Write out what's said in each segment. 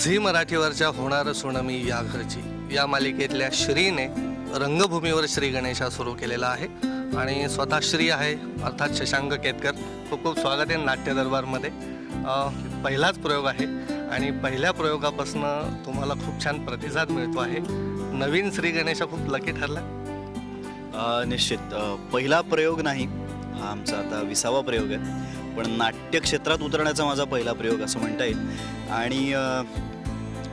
Zee मराठीवरच्या होणार सुणमी या घरची या मालिकेतल्या श्रीने रंगभूमीवर श्री गणेशा सुरू केलेला आहे आणि स्वतः श्री आहे अर्थात शशांक केतकर. खूप खूप स्वागत आहे नाट्य दरबारमध्ये. पहिलाच प्रयोग आहे आणि पहिल्या प्रयोगापासून तुम्हाला खूप छान प्रतिसाद मिळतो आहे. नवीन श्री गणेशा खूप लकी ठरला. निश्चित पहिला प्रयोग नाही, हा आमचा आता 20वा प्रयोग आहे, पण नाट्य क्षेत्रात उतरण्याचा माझा पहिला प्रयोग असं म्हणता येईल. आणि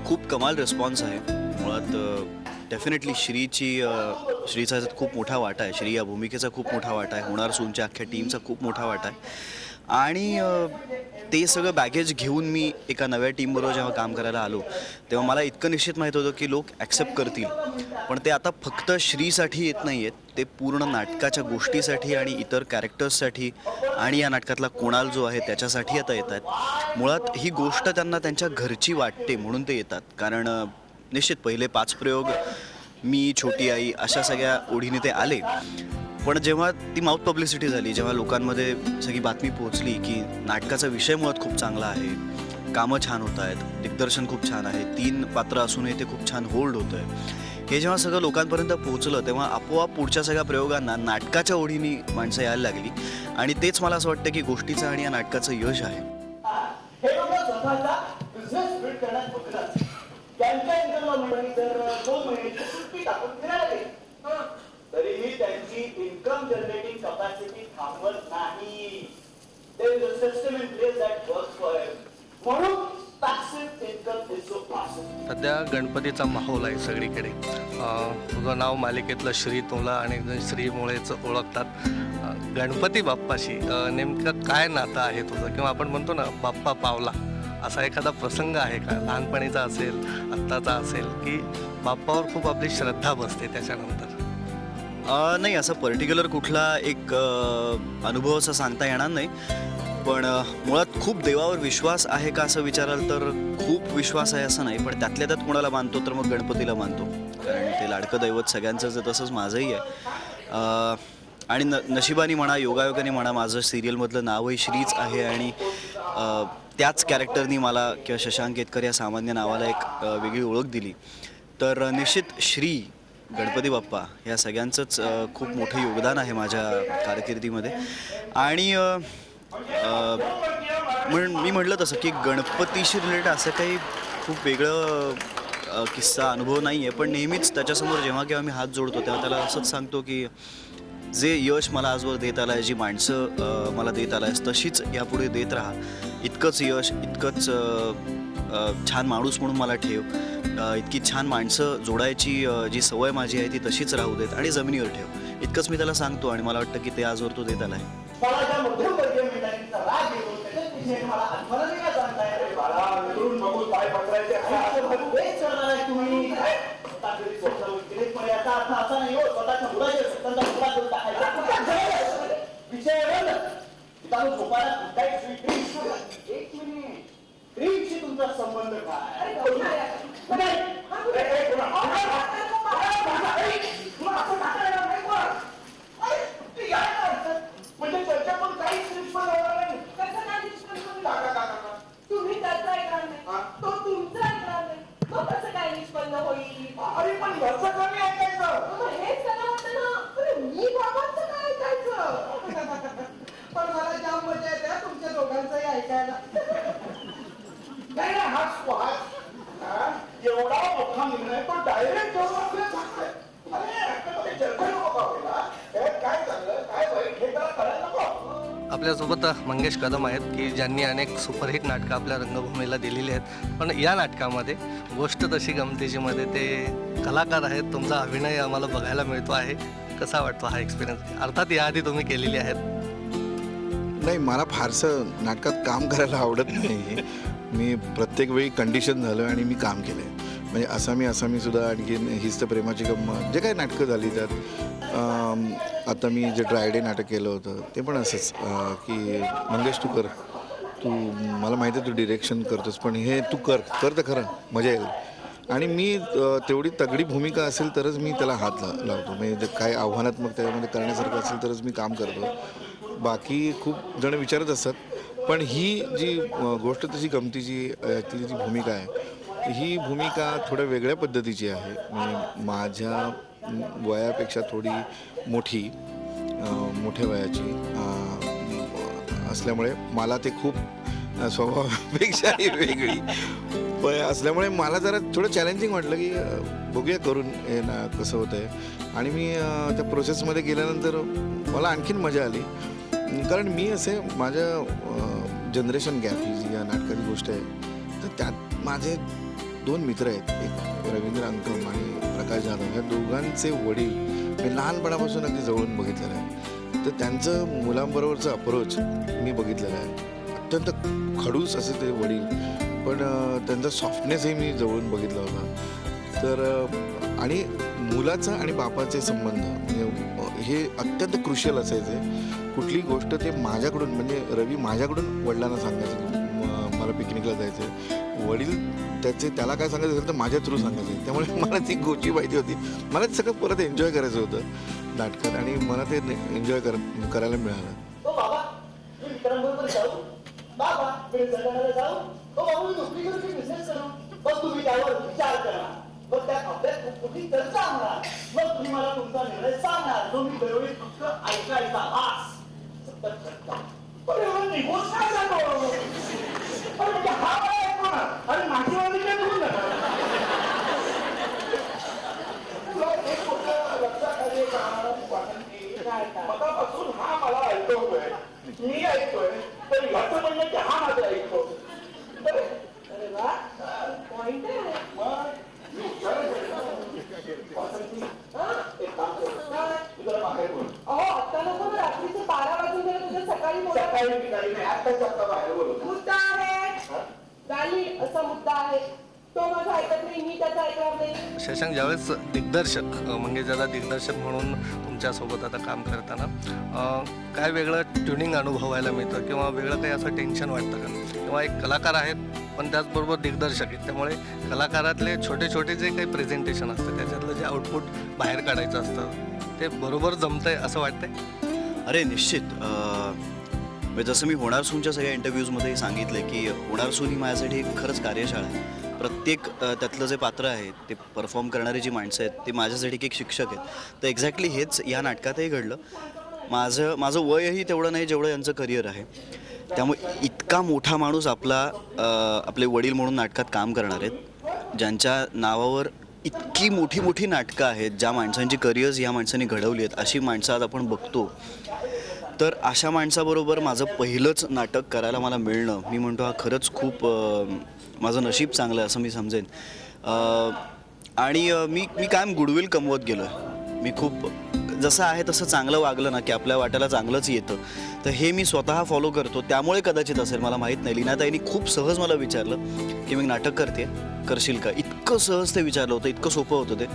खूप कमाल रिस्पॉन्स आहे. मुळात डेफिनेटली श्रीचा खूप मोठा वाटा आहे. श्री या भूमिकेचा खूप मोठा वाटा आहे. होणार सूनच्या अख्ख्या टीमचा खूप मोठा वाटा आहे. आणि ते सगळं बॅगेज घेऊन मी एका नव्या टीमबरोबर जेव्हा काम करायला आलो तेव्हा मला इतकं निश्चित माहीत होतं की लोक ॲक्सेप्ट करतील, पण ते आता फक्त श्रीसाठी येत नाही आहेत, ते पूर्ण नाटकाच्या गोष्टीसाठी आणि इतर कॅरेक्टर्ससाठी आणि या नाटकातला कोणाल जो आहे त्याच्यासाठी आता येत आहेत. मुळात ही गोष्ट त्यांना त्यांच्या घरची वाटते म्हणून ते येतात. कारण निश्चित पहिले 5 प्रयोग मी, छोटी आई अशा सगळ्या ओढीने ते आले, पण जेव्हा ती माउथ पब्लिसिटी झाली, जेव्हा लोकांमध्ये सगळी बातमी पोहोचली की नाटकाचा विषय मुळात खूप चांगला आहे, कामं छान होत आहेत, दिग्दर्शन खूप छान आहे, 3 पात्र असूनही ते खूप छान होल्ड होतं आहे, हे जेव्हा सगळं लोकांपर्यंत पोहोचलं तेव्हा आपोआप पुढच्या सगळ्या प्रयोगांना नाटकाच्या ओढीने माणसं यायला लागली. आणि तेच मला असं वाटतं की गोष्टीचं आणि या नाटकाचं यश आहे. तरीही त्यांची इन्कम जनरेटिंग कॅपॅसिटी थांबत नाही. म्हणून सध्या गणपतीचा माहोल आहे सगळीकडे. तुझं नाव मालिकेतलं श्री, तुला आणि श्रीमुळेच ओळखतात. गणपती बाप्पाशी नेमकं काय नातं आहे तुझं, किंवा आपण म्हणतो ना बाप्पा पावला, असा एखादा प्रसंग आहे का? लहानपणीचा असेल, आत्ताचा असेल, की बाप्पावर खूप आपली श्रद्धा बसते त्याच्यानंतर? नाही, असं पर्टिक्युलर कुठला एक अनुभव असं सांगता येणार नाही, पण मुळात खूप देवावर विश्वास आहे का असं विचाराल तर खूप विश्वास आहे असं नाही, पण त्यातल्या त्यात कोणाला मानतो तर मग गणपतीला मानतो, कारण ते लाडकं दैवत सगळ्यांचंच आहे, तसंच माझंही आहे. आणि नशिबाने म्हणा, योगायोगाने म्हणा, माझं सिरियलमधलं नावही श्रीच आहे आणि त्याच कॅरेक्टरनी मला किंवा शशांक केतकर या सामान्य नावाला एक वेगळी ओळख दिली. तर निश्चित श्री, गणपती बाप्पा या सगळ्यांचंच खूप मोठं योगदान आहे माझ्या कारकिर्दीमध्ये. आणि मी म्हटलं तसं की गणपतीशी रिलेटेड असं काही खूप वेगळं किस्सा अनुभव नाही आहे, पण नेहमीच त्याच्यासमोर जेव्हा केव्हा मी हात जोडतो तेव्हा त्याला असंच सांगतो की जे यश मला आजवर देत आलं आहे, जी माणसं मला देत आलं आहे, तशीच यापुढे देत राहा. इतकंच यश, इतकंच छान माणूस म्हणून मला ठेव, इतकी छान माणसं जोडायची जी सवय माझी आहे ती तशीच राहू देत आणि जमिनीवर ठेव. इतकंच मी त्याला सांगतो आणि मला वाटतं की ते आजवर तो देत आला आहे. तुमचा संबंध काय? म्हणजे त्याच्या पण काहीच निष्फळ होणार नाही. तुम्ही त्याचा ऐकणार नाही, तो तुमचा ऐकणार नाही, मग कसं काय निष्पन्न होईल? अरे पण घरचं कमी ऐकायचं. हेच सगळं होतं ना. मी बाबांचं काय ऐकायचं? पण मला जाम मजा येते तुमच्या दोघांचंही ऐकायला. नाही ना, एवढा मोठा निर्णय तो डायरेक्ट सांगतोय. अरे चर्चा नको का? काय झालं, काय वाईट हे त्याला कळायला नको. आपल्यासोबत मंगेश कदम आहेत की ज्यांनी अनेक सुपरहिट नाटकं आपल्या रंगभूमीला दिलेली आहेत, पण या नाटकामध्ये गोष्ट तशी गमतीची ते कलाकार आहेत. तुमचा अभिनय आम्हाला बघायला मिळतो आहे. कसा वाटतो हा एक्सपिरियन्स? अर्थात याआधी तुम्ही केलेली आहेत. नाही, मला फारसं नाटकात काम करायला आवडत नाही. मी प्रत्येक वेळी कंडिशन झालं आणि मी काम केलं आहे. म्हणजे असामी सुद्धा, आणखी हीच तर प्रेमाची गंमत, जे काही नाटकं झाली त्यात. आता मी जे ड्रायडे नाटक केलं होतं ते पण असंच की मंगेश तू कर, तू मला माहिती आहे तू डिरेक्शन करतोस, पण हे तू कर तर खरं मजा येईल. आणि मी तेवढी तगडी भूमिका असेल तरच मी त्याला हात लावतो. म्हणजे काय आव्हानात्मक त्याच्यामध्ये करण्यासारखं असेल तरच मी काम करतो. बाकी खूप जण विचारत असतात, पण ही जी गोष्ट तशी गमतीची यातली जी भूमिका आहे ही भूमिका थोड्या वेगळ्या पद्धतीची आहे. म्हणजे माझ्या वयापेक्षा थोडी मोठी मोठ्या वयाची असल्यामुळे मला ते खूप स्वभावापेक्षाही वेगळी पण असल्यामुळे मला जरा थोडं चॅलेंजिंग वाटलं की बघूया करून हे ना कसं होतं आहे. आणि मी त्या प्रोसेसमध्ये गेल्यानंतर मला आणखीन मजा आली कारण मी असे माझ्या जनरेशन गॅप ही जी या नाटकाची गोष्ट आहे तर त्यात माझे 2 मित्र आहेत. एक रवींद्र अंकम आणि प्रकाश जाधव. या दोघांचे वडील मी लहानपणापासून अगदी जवळून बघितलेलं आहे. तर त्यांचं मुलांबरोबरचं अप्रोच मी बघितलेलं आहे. अत्यंत खडूस असे ते वडील पण त्यांचा सॉफ्टनेसही मी जवळून बघितला होता. तर आणि मुलाचा आणि बापाचे संबंध म्हणजे हे अत्यंत क्रुशियल असायचे. कुठली गोष्ट ते माझ्याकडून म्हणजे रवी माझ्याकडून वडिलांना सांगायचं मला पिकनिकला जायचं वडील त्याला काय सांगायचं असेल तर माझ्या थ्रू सांगायचं. त्यामुळे मला ती गोष्टी माहिती होती. मला ते सगळं परत एन्जॉय करायचं होतं नाटकात आणि मला ते एन्जॉय करायला मिळालं. बाबा मी मित्रांबरोबर जाऊ बाबा मी जगायला जाऊ बाबा मी नोकरी करू की बिझनेस करू मग तुम्ही त्यावर विचार करा मग त्या आपल्यात कुठली चर्चा होणार मग तुम्ही मला तुमचा निर्णय सांगणार जो मी दरवेळी फक्त ऐकायचा आस सतत करता पण एवढं निघून काय जातो पण म्हणजे हा मला ऐकणार आणि माझी वाली काय निघून जाणार एक गोष्ट लक्षात आली मतापासून हा मला ऐकवतोय मी ऐकतोय तर याचं म्हणणं की हा माझं ऐकतो. अरे वा पॉइंट आहे. एक काम कर तुला बाहेर बोल अहो आता नको ना रात्रीचे 12 वाजून गेले तुझ्या सकाळी बोला. सकाळी बिकाळी नाही आत्ता बाहेर बोलतो. मुद्दा आहे व्हॅलिड असा मुद्दा आहे. तो माझा ऐकत नाही मी त्याचा ऐकणार नाही. शशांक ज्यावेळेस दिग्दर्शक मंगेश दादा दिग्दर्शक म्हणून तुमच्यासोबत आता काम करताना काय वेगळं ट्युनिंग अनुभवायला मिळतं किंवा वेगळं काही असं टेन्शन वाटतं का? किंवा एक कलाकार आहेत पण त्याचबरोबर दिग्दर्शक आहेत त्यामुळे कलाकारातले छोटे छोटे जे काही प्रेझेंटेशन असतं त्याच्यातलं जे आउटपुट बाहेर काढायचं असतं ते बरोबर जमतंय असं वाटतंय? अरे निश्चित म्हणजे जसं मी होणार सूनच्या सगळ्या इंटरव्ह्यूजमध्ये सांगितलं की होणार सून ही माझ्यासाठी खरंच कार्यशाळा आहे. प्रत्येक त्यातलं जे पात्र आहे ते परफॉर्म करणारी जी माणसं आहेत ते माझ्यासाठी एक शिक्षक आहेत. तर एक्झॅक्टली हेच या नाटकातही घडलं. माझं वयही तेवढं नाही जेवढं यांचं करिअर आहे. त्यामुळे इतका मोठा माणूस आपले वडील म्हणून नाटकात काम करणार आहेत ज्यांच्या नावावर इतकी मोठी मोठी नाटकं आहेत ज्या माणसांची करिअर्स या माणसांनी घडवली आहेत अशी माणसं आज आपण बघतो. तर अशा माणसाबरोबर माझं पहिलंच नाटक करायला मला मिळणं मी म्हणतो हा खरंच खूप माझं नशीब चांगलं आहे असं मी समजेन. आणि मी कायम गुडविल कमवत गेलो आहे. मी खूप जसं आहे तसं चांगलं वागलं ना की आपल्या वाट्याला चांगलंच येतं. तर हे मी स्वतः फॉलो करतो त्यामुळे कदाचित असेल मला माहीत नाही. लीनाताईंनी खूप सहज मला विचारलं की मी नाटक करते करशील का. इतकं सहज ते विचारलं होतं इतकं सोपं होतं ते.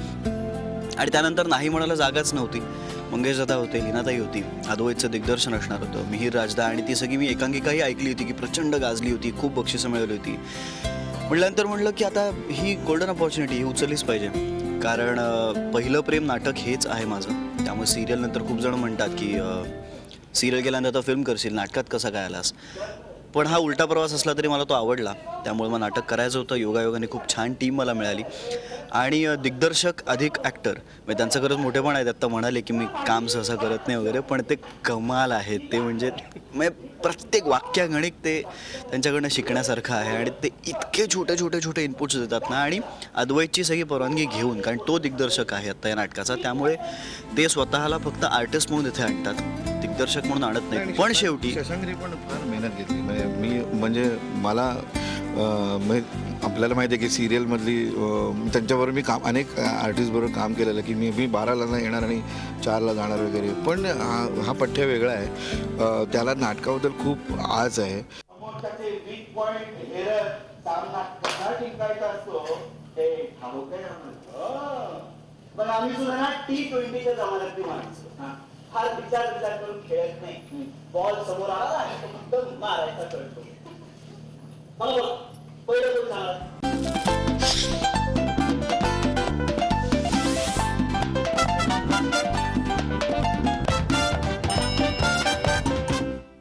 आणि त्यानंतर नाही म्हणायला जागाच नव्हती. मंगेश दादा होते लीनाताई होती अद्वैतचं दिग्दर्शन असणार होतं मिहीर राजदा आणि ती सगळी मी एकांकिकाही ऐकली होती की प्रचंड गाजली होती खूप बक्षिसं मिळवली होती. म्हटल्यानंतर म्हटलं की आता ही गोल्डन अपॉर्च्युनिटी ही उचललीच पाहिजे कारण पहिलं प्रेम नाटक हेच आहे माझं. त्यामुळे सिरियल नंतर खूप जण म्हणतात की सिरियल केल्यानंतर फिल्म करशील नाटकात कसा काय आलास. पण हा उलटा प्रवास असला तरी मला तो आवडला त्यामुळे मग नाटक करायचं होतं. योगायोगाने खूप छान टीम मला मिळाली आणि दिग्दर्शक अधिक ॲक्टर म्हणजे त्यांचं खरंच मोठेपण आहेत. आत्ता म्हणाले की मी काम सहसा करत नाही वगैरे पण ते कमाल आहेत. ते म्हणजे प्रत्येक वाक्यागणिक ते त्यांच्याकडनं शिकण्यासारखं आहे आणि ते इतके छोटे इनपुट्स देतात ना. आणि अद्वैतची सगळी परवानगी घेऊन कारण तो दिग्दर्शक आहे आत्ता या नाटकाचा त्यामुळे ते स्वतःला फक्त आर्टिस्ट म्हणून इथे आणतात दिग्दर्शक म्हणून आणत नाही. पण शेवटी शशांकने पण फार मेहनत घेतली. म्हणजे मला आपल्याला माहिती आहे की सिरियलमधली त्यांच्याबरोबर मी अनेक आर्टिस्टबरोबर काम केलेलं की मी 12ला येणार आणि 4ला जाणार वगैरे. पण हा पठ्य वेगळा आहे. त्याला नाटकाबद्दल खूप आज आहे. समोरच्याचे वीक पॉइंट एरर सामना कसा जिंकायचा असतो ते ठाऊक आहे. पण आम्ही सुद्धा ना T20च्या जमान्यातली माणसं फार विचार करून खेळत नाही. बॉल समोर आला आणि तो फक्त मारायचा कळतो. मला बोल पहिलं कोण सांगा.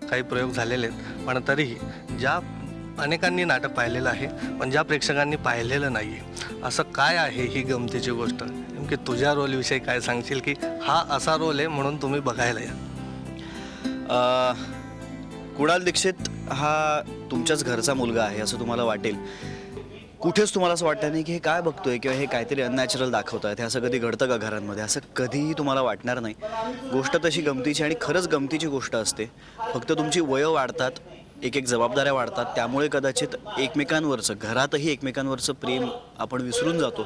काही प्रयोग झालेले आहेत पण तरीही ज्या अनेकांनी नाटक पाहिलेलं आहे, पण ज्या प्रेक्षकांनी पाहिलेलं नाही आहे असं काय आहे ही गमतीची गोष्ट? नेमकी तुझ्या रोलविषयी काय सांगशील की हा असा रोल आहे म्हणून तुम्ही बघायला या? कुणाल दीक्षित हा तुमच्याच घरचा मुलगा आहे असं तुम्हाला वाटेल. कुठेच तुम्हाला असं वाटतं नाही की हे काय बघतोय किंवा हे काहीतरी अननॅचरल दाखवतात, हे असं कधी घडतं का घरांमध्ये, असं कधीही तुम्हाला वाटणार नाही. गोष्ट तशी गमतीची आणि खरंच गमतीची गोष्ट असते. फक्त तुमची वयं वाढतात, एक एक जबाबदाऱ्या वाढतात, त्यामुळे कदाचित एकमेकांवरचं, घरातही एकमेकांवरचं प्रेम आपण विसरून जातो.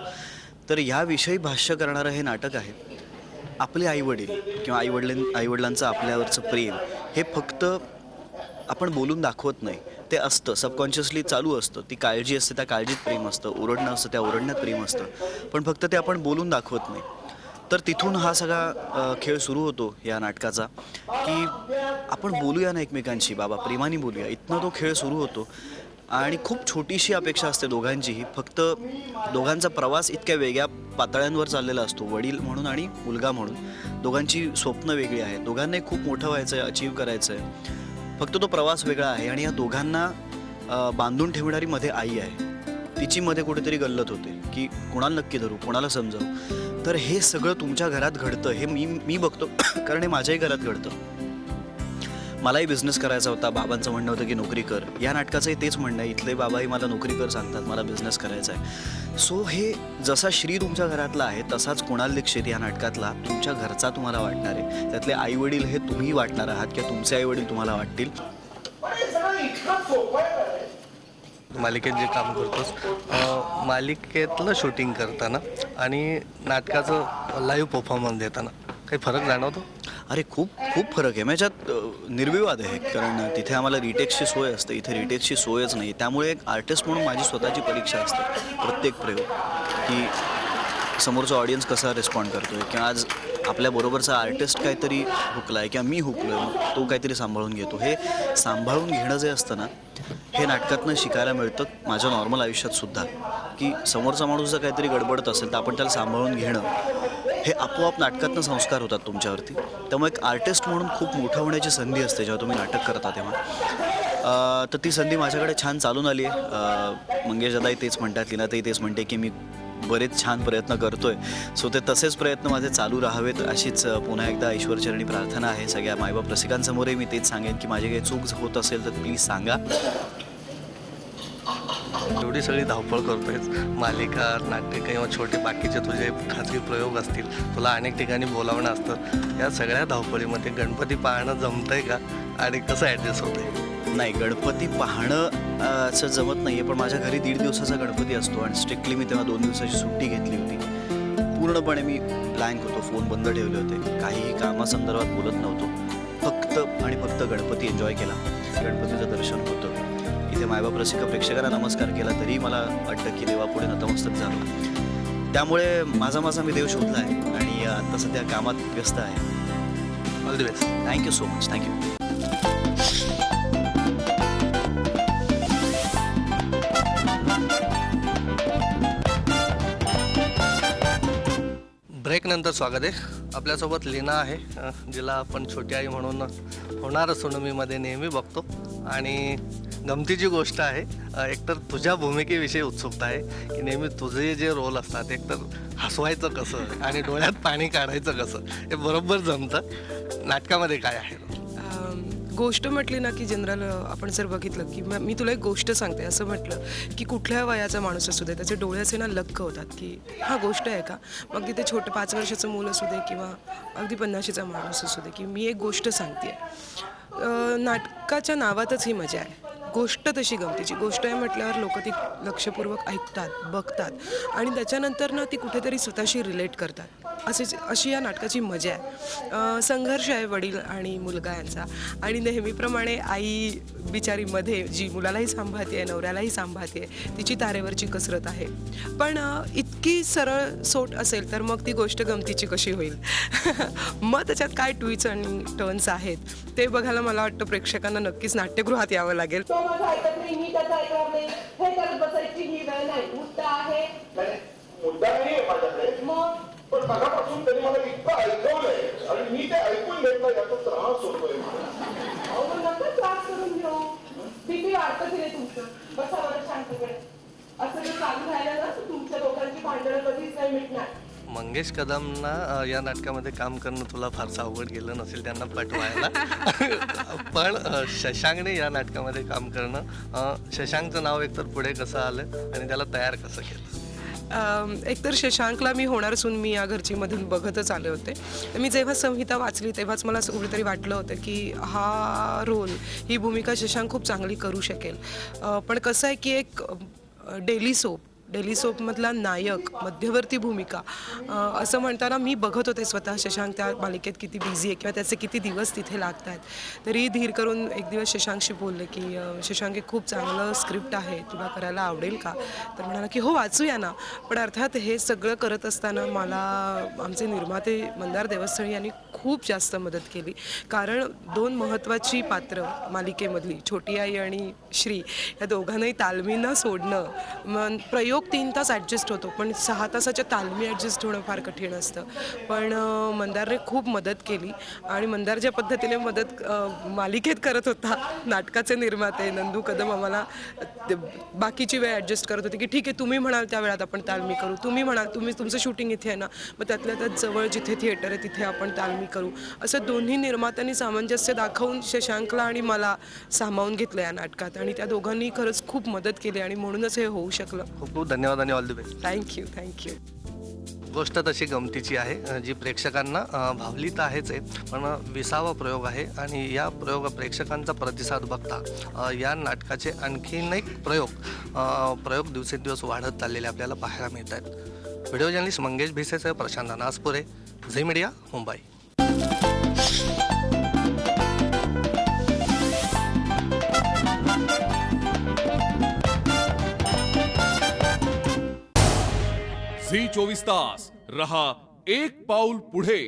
तर ह्याविषयी भाष्य करणारं हे नाटक आहे. आपले आईवडील किंवा आईवडिलांचं आपल्यावरचं प्रेम हे फक्त आपण बोलून दाखवत नाही, ते असतं, सबकॉन्शियसली चालू असतं. ती काळजी असते, त्या काळजीत प्रेम असतं, ओरडणं असतं, त्या ओरडण्यात प्रेम असतं, पण फक्त ते आपण बोलून दाखवत नाही. तर तिथून हा सगळा खेळ सुरू होतो या नाटकाचा, की आपण बोलूया ना एकमेकांशी, बाबा प्रेमाने बोलूया, इथनं तो खेळ सुरू होतो. आणि खूप छोटीशी अपेक्षा असते दोघांचीही, फक्त दोघांचा प्रवास इतक्या वेगळ्या पातळ्यांवर चाललेला असतो. वडील म्हणून आणि मुलगा म्हणून दोघांची स्वप्न वेगळी आहेत, दोघांनाही खूप मोठं व्हायचं आहे, अचीव करायचं आहे, फक्त तो प्रवास वेगळा आहे. आणि या दोघांना बांधून ठेवणारी मध्ये आई आहे, तिची मध्ये कुठेतरी गल्लत होते की कुणाला नक्की धरू, कुणाला समजावू. तर हे सगळं तुमच्या घरात घडतं हे मी बघतो, कारण हे माझ्याही घरात घडतं. मलाही बिझनेस करायचा होता, बाबांचं म्हणणं होतं की नोकरी कर. या नाटकाचंही तेच म्हणणं आहे, इथले बाबाही मला नोकरी कर सांगतात, मला बिझनेस करायचा आहे. सो हे जसा श्री तुमच्या घरातला आहे तसाच कुणाल दीक्षित या नाटकातला तुमच्या घरचा तुम्हाला वाटणार आहे. त्यातले आईवडील हे तुम्ही वाटणार आहात किंवा तुमचे आईवडील तुम्हाला वाटतील. मालिकेत जे काम करतोस, मालिकेतलं शूटिंग करताना आणि नाटकाचं लाईव्ह परफॉर्मन्स देताना काही फरक जाणवतो? अरे खूप खूप फरक आहे. माझ्यात निर्विवाद आहे, कारण तिथे आम्हाला रिटेक्सची सोय असते, इथे रिटेक्सची सोयच नाही. त्यामुळे एक आर्टिस्ट म्हणून माझी स्वतःची परीक्षा असते प्रत्येक प्रयोग, की समोरचा ऑडियन्स कसा रिस्पॉन्ड करतो आहे, किंवा आज आपल्याबरोबरचा आर्टिस्ट काहीतरी हुकला आहे किंवा मी हुकलो आहे, मग तो काहीतरी सांभाळून घेतो. हे सांभाळून घेणं जे असतं ना, हे नाटकातनं शिकायला मिळतं माझ्या नॉर्मल आयुष्यात सुद्धा, की समोरचा माणूस जर काहीतरी गडबडत असेल तर आपण त्याला सांभाळून घेणं, हे आपोआप नाटकातनं संस्कार होतात तुमच्यावरती. त्यामुळे एक आर्टिस्ट म्हणून खूप मोठं होण्याची संधी असते जेव्हा तुम्ही नाटक करता तेव्हा. तर ती संधी माझ्याकडे छान चालून आली आहे. मंगेश दादाही तेच म्हणतात, लीनाताई तेच म्हणते की मी बरेच छान प्रयत्न करतोय. सो ते तसेच प्रयत्न माझे चालू राहावेत अशीच पुन्हा एकदा ईश्वरचरणी प्रार्थना आहे. सगळ्या मायबाप रसिकांसमोरही मी तेच सांगेन की माझी काही चूक होत असेल तर प्लीज सांगा. एवढी सगळी धावपळ करतोयस, मालिका, नाट्य किंवा छोटे बाकीचे तुझे खाजगी प्रयोग असतील, तुला अनेक ठिकाणी बोलावणं असतं, या सगळ्या धावपळीमध्ये गणपती पाहणं जमतंय का आणि कसं ॲडजस्ट होतंय? नाही, गणपती पाहणं असं जमत नाही आहे, पण माझ्या घरी 1.5 दिवसाचा गणपती असतो आणि स्ट्रिक्टली मी तेव्हा 2 दिवसाची सुट्टी घेतली होती. पूर्णपणे मी ब्लँक होतो, फोन बंद ठेवले होते, काहीही कामासंदर्भात बोलत नव्हतो, फक्त आणि फक्त गणपती एन्जॉय केला. गणपतीचं दर्शन होतं, इथे मायबाप रसिक प्रेक्षकांना नमस्कार केला, तरी मला वाटतं की देवापुढे नतमस्तक झालं. त्यामुळे माझा मी देव शोधला आहे आणि आता सध्या कामात व्यस्त आहे. All the best. Thank you so much. Thank you. ब्रेकनंतर स्वागत आहे. आपल्यासोबत लीना आहे, जिला आपण छोटी आई म्हणून होणार सोनमीमध्ये नेहमी बघतो. आणि गमतीची गोष्ट आहे, एकतर तुझ्या भूमिकेविषयी उत्सुकता आहे की नेहमी तुझे जे रोल असतात, एकतर हसवायचं कसं आणि डोळ्यात पाणी काढायचं कसं, हे बरोबर जमतं. नाटकामध्ये काय आहे? गोष्ट म्हटली ना की जनरल आपण जर बघितलं की मी तुला एक गोष्ट सांगते असं म्हटलं की कुठल्या वयाचा माणूस असू दे, त्याचे डोळे असे ना लक्क होतात की हा गोष्ट आहे का. मग तिथे छोटं 5 वर्षाचं मूल असू दे किंवा अगदी 50शीचा माणूस असू दे, की मी एक गोष्ट सांगते. नाटकाच्या नावातच ही मजा आहे. गोष्ट तशी गमतीची गोष्ट आहे म्हटल्यावर लोक ती लक्षपूर्वक ऐकतात, बघतात आणि त्याच्यानंतर ना ती कुठेतरी स्वतःशी रिलेट करतात. अशी या नाटकाची मजा आहे. संघर्ष आहे वडील आणि मुलगा यांचा, आणि नेहमीप्रमाणे आई बिचारीमध्ये जी मुलालाही सांभाळते, नवऱ्यालाही सांभाळते, तिची तारेवरची कसरत आहे. पण इतकी सरळ सोट असेल तर मग ती गोष्ट गमतीची कशी होईल? मग त्याच्यात काय ट्विस्ट आणि टर्न्स आहेत ते बघायला मला वाटतं प्रेक्षकांना नक्कीच नाट्यगृहात यावं लागेल. तो माझा ऐकत नाही, मी त्याचा ऐकणार नाही, हे करत बसायची ही वेळ नाही. मुद्दा आहे, मुद्दा नाही आहे माझ्याकडे, मग पण मगापासून त्यांनी मला इतकं ऐकवलंय आणि मी ते ऐकून घेत नाही, याचा त्रास होतोय मला. अहो नका त्रास करून घेऊ, बीपी वाढतं की नाही तुमचं? नाही मिटणार. मंगेश कदमना या नाटकामध्ये काम करणं तुला फारसं अवघड गेलं नसेल त्यांना पटवायला. पण शशांकने या नाटकामध्ये काम करणं, शशांकचं नाव एकतर पुढे कसं आलं आणि त्याला तयार कसं केलं? एकतर शशांकला मी होणार सून मी या घरची मधून बघतच आले होते. तर मी जेव्हा संहिता वाचली तेव्हाच मला असं कुठेतरी वाटलं होतं की हा रोल, ही भूमिका शशांक खूप चांगली करू शकेल. पण कसं आहे की एक डेली सोपमधला नायक, मध्यवर्ती भूमिका असं म्हणताना मी बघत होते स्वतः शशांक त्या मालिकेत किती बिझी आहे किंवा त्याचे किती दिवस तिथे लागत आहेत. तरी धीर करून एक दिवस शशांकशी बोलले की शशांक एक खूप चांगलं स्क्रिप्ट आहे, तुला करायला आवडेल का? तर म्हणाला की हो, वाचूया ना. पण अर्थात हे सगळं करत असताना मला आमचे निर्माते मंदार देवस्थळी यांनी खूप जास्त मदत केली. कारण 2 महत्त्वाची पात्र मालिकेमधली, छोटी आई आणि श्री, या दोघांनाही तालमींना सोडणं, मग प्रयोग 3 तास ॲडजस्ट होतो, पण 6 तासाच्या तालमी ॲडजस्ट होणं फार कठीण असतं. पण मंदारने खूप मदत केली आणि मंदार ज्या पद्धतीने मदत मालिकेत करत होता, नाटकाचे निर्माते नंदू कदम आम्हाला बाकीची वेळ ॲडजस्ट करत होते की ठीक आहे, तुम्ही म्हणाल त्या वेळात आपण तालमी करू, तुम्ही म्हणाल तुमचं शूटिंग इथे आहे ना, मग त्यातल्या त्यात जवळ जिथे थिएटर आहे तिथे आपण तालमी करू. असं दोन्ही निर्मात्यांनी सामंजस्य दाखवून शशांकला आणि मला सामावून घेतलं या नाटकात आणि त्या दोघांनी खरंच खूप मदत केली आणि म्हणूनच हे होऊ शकलं. खूप खूप धन्यवाद आणि ऑल द बेस्ट. थँक्यू. गोष्ट तशी गमतीची आहे, जी प्रेक्षकांना भावली तर आहेच आहे, पण 20वा प्रयोग आहे आणि या प्रेक्षकांचा प्रतिसाद बघता या नाटकाचे आणखीन एक प्रयोग दिवसेंदिवस वाढत चाललेले आपल्याला पाहायला मिळत आहेत. व्हिडिओ जर्नलिस्ट मंगेश भिसेसह Prashant Naspure, Zee Media, Mumbai. Zee 24 तास रहा एक पाऊल पुढे.